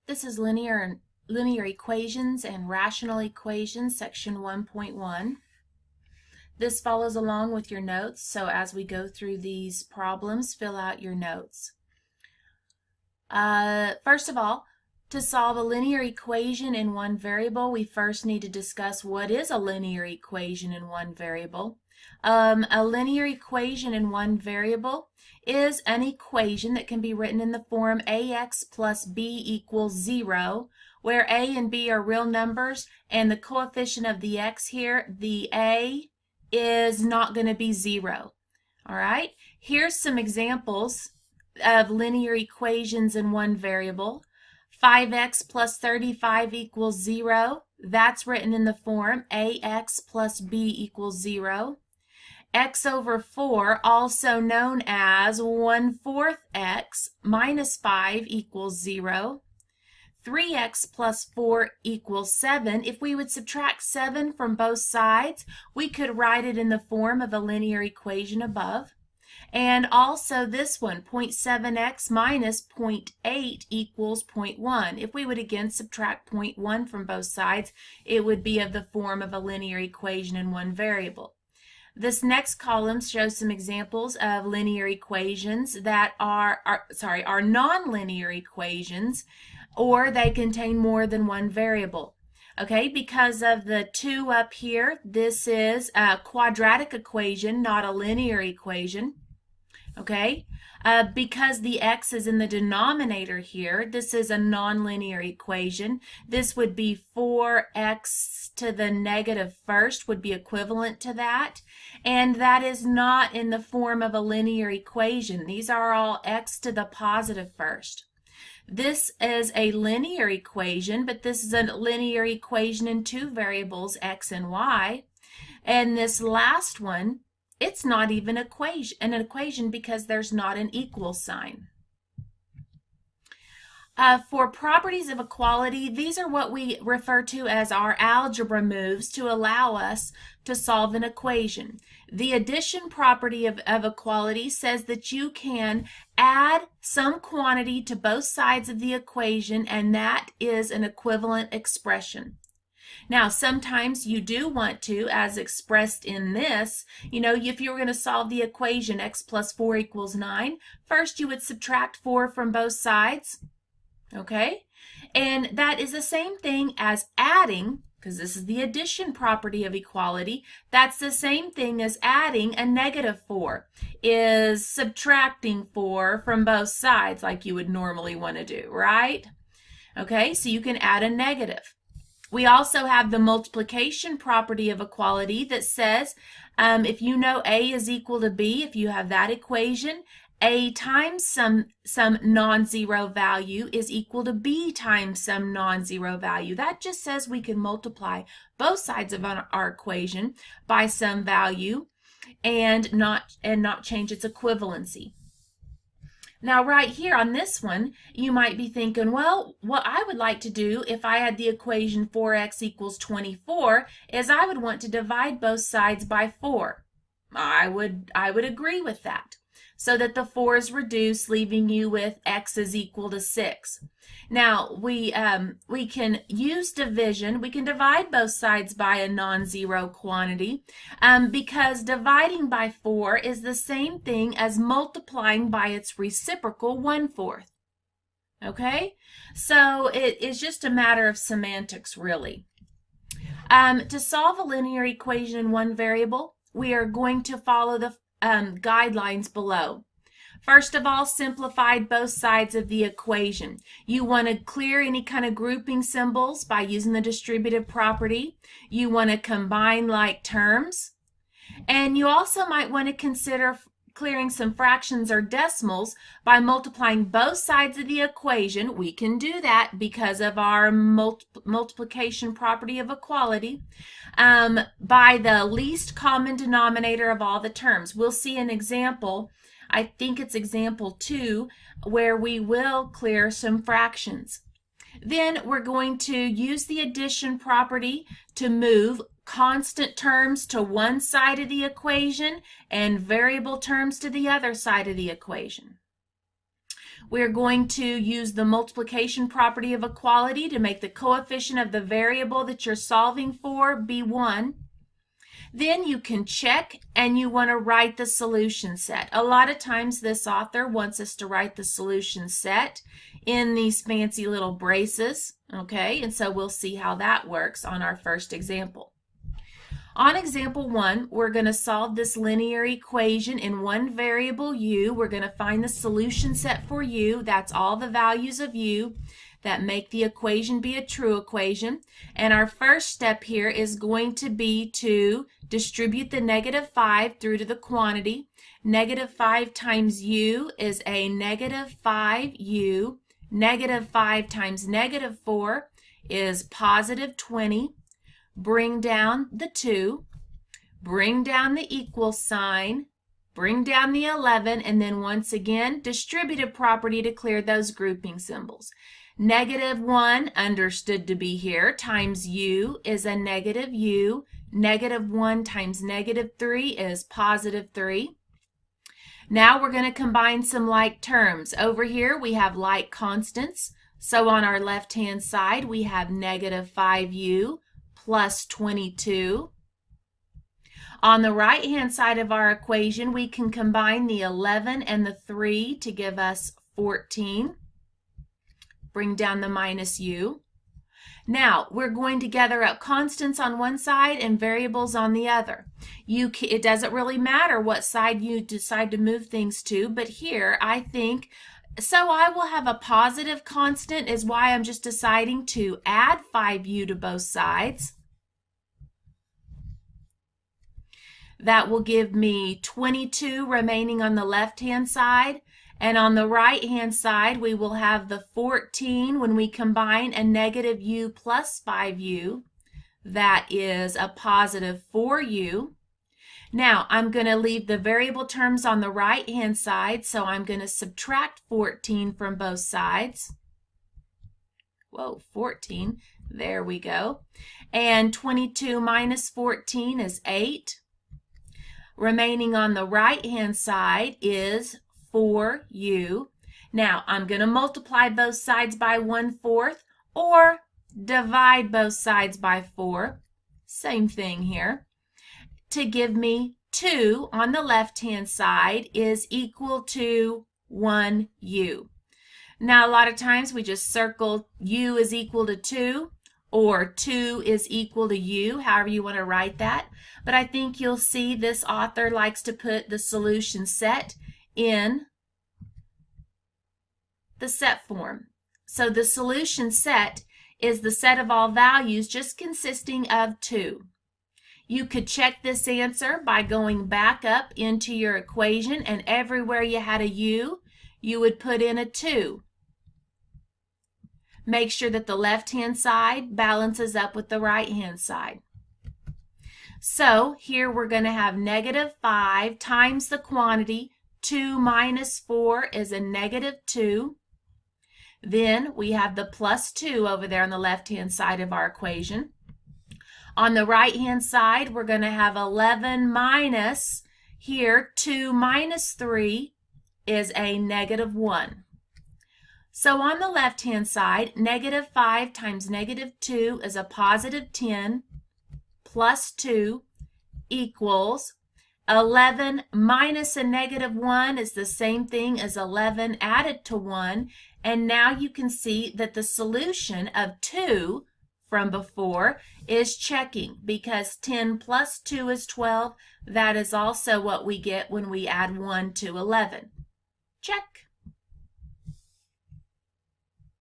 This is linear equations and rational equations, section 1.1. This follows along with your notes, so as we go through these problems, fill out your notes. First of all, to solve a linear equation in one variable, we first need to discuss what is a linear equation in one variable. A linear equation in one variable is an equation that can be written in the form ax plus b equals 0, where a and b are real numbers, and the coefficient of the x here, the a, is not going to be 0. All right, here's some examples of linear equations in one variable. 5x plus 35 equals 0. That's written in the form ax plus b equals 0. X over 4, also known as 1/4 x minus 5 equals 0. 3x plus 4 equals 7. If we would subtract 7 from both sides, we could write it in the form of a linear equation above. And also this one, 0.7x minus 0.8 equals 0.1. If we would again subtract 0.1 from both sides, it would be of the form of a linear equation in one variable. This next column shows some examples of linear equations that are nonlinear equations, or they contain more than one variable. Okay, because of the 2 up here, this is a quadratic equation, not a linear equation. Okay, because the x is in the denominator here, this is a nonlinear equation. This would be 4x to the negative first would be equivalent to that, and that is not in the form of a linear equation. These are all x to the positive first. This is a linear equation, but this is a linear equation in two variables, x and y. And this last one, it's not even an equation because there's not an equal sign. For properties of equality, these are what we refer to as our algebra moves to allow us to solve an equation. The addition property of equality says that you can add some quantity to both sides of the equation, and that is an equivalent expression. Now, sometimes you do want to, as expressed in this, if you were going to solve the equation x plus 4 equals 9, first you would subtract 4 from both sides, okay? And that is the same thing as adding, because this is the addition property of equality. That's the same thing as adding a negative 4, is subtracting 4 from both sides like you would normally want to do, right? Okay, so you can add a negative. We also have the multiplication property of equality that says if you know a is equal to b, if you have that equation, a times some non-zero value is equal to b times some non-zero value. That just says we can multiply both sides of our equation by some value and not change its equivalency. Now, right here on this one, you might be thinking, well, what I would like to do if I had the equation 4x equals 24 is I would want to divide both sides by 4. I would agree with that, so that the 4 is reduced, leaving you with x is equal to 6. Now, we can use division. We can divide both sides by a non-zero quantity because dividing by 4 is the same thing as multiplying by its reciprocal 1/4. Okay? So it is just a matter of semantics, really. To solve a linear equation in one variable, we are going to follow the guidelines below. First of all, simplify both sides of the equation. You want to clear any kind of grouping symbols by using the distributive property. You want to combine like terms. And you also might want to consider clearing some fractions or decimals by multiplying both sides of the equation. We can do that because of our multiplication property of equality by the least common denominator of all the terms. We'll see an example, I think it's example 2, where we will clear some fractions. Then we're going to use the addition property to move constant terms to one side of the equation and variable terms to the other side of the equation. We're going to use the multiplication property of equality to make the coefficient of the variable that you're solving for be 1. Then you can check and you want to write the solution set. A lot of times this author wants us to write the solution set in these fancy little braces, okay? And so we'll see how that works on our first example. On example 1, we're going to solve this linear equation in one variable u. We're going to find the solution set for u. That's all the values of u that make the equation be a true equation. And our first step here is going to be to distribute the negative 5 through to the quantity. Negative 5 times u is a negative 5u. Negative 5 times negative 4 is positive 20. Bring down the 2, bring down the equal sign, bring down the 11, and then once again, distributive property to clear those grouping symbols. Negative 1, understood to be here, times u is a negative u. Negative 1 times negative 3 is positive 3. Now we're going to combine some like terms. Over here we have like constants. So on our left-hand side we have negative 5u plus 22. On the right-hand side of our equation, we can combine the 11 and the 3 to give us 14. Bring down the minus u. Now, we're going to gather up constants on one side and variables on the other. It doesn't really matter what side you decide to move things to, but here I think, so I will have a positive constant is why I'm just deciding to add 5u to both sides. That will give me 22 remaining on the left-hand side. And on the right-hand side, we will have the 14 when we combine a negative u plus 5u. That is a positive 4u. Now, I'm going to leave the variable terms on the right-hand side, so I'm going to subtract 14 from both sides. Whoa, 14. There we go. And 22 minus 14 is 8. Remaining on the right-hand side is 4u. Now, I'm going to multiply both sides by 1/4 or divide both sides by 4. Same thing here. To give me 2 on the left-hand side is equal to 1u. Now, a lot of times we just circle u is equal to 2 or 2 is equal to u, however you want to write that. But I think you'll see this author likes to put the solution set in the set form. So the solution set is the set of all values just consisting of 2. You could check this answer by going back up into your equation, and everywhere you had a u, you would put in a 2. Make sure that the left-hand side balances up with the right-hand side. So here we're going to have negative 5 times the quantity. 2 minus 4 is a negative 2. Then we have the plus 2 over there on the left-hand side of our equation. On the right-hand side, we're going to have 11 minus, here 2 minus 3 is a negative 1. So on the left-hand side, negative 5 times negative 2 is a positive 10 plus 2 equals 11 minus a negative 1 is the same thing as 11 added to 1. And now you can see that the solution of 2 from before is checking, because 10 plus 2 is 12. That is also what we get when we add 1 to 11. Check.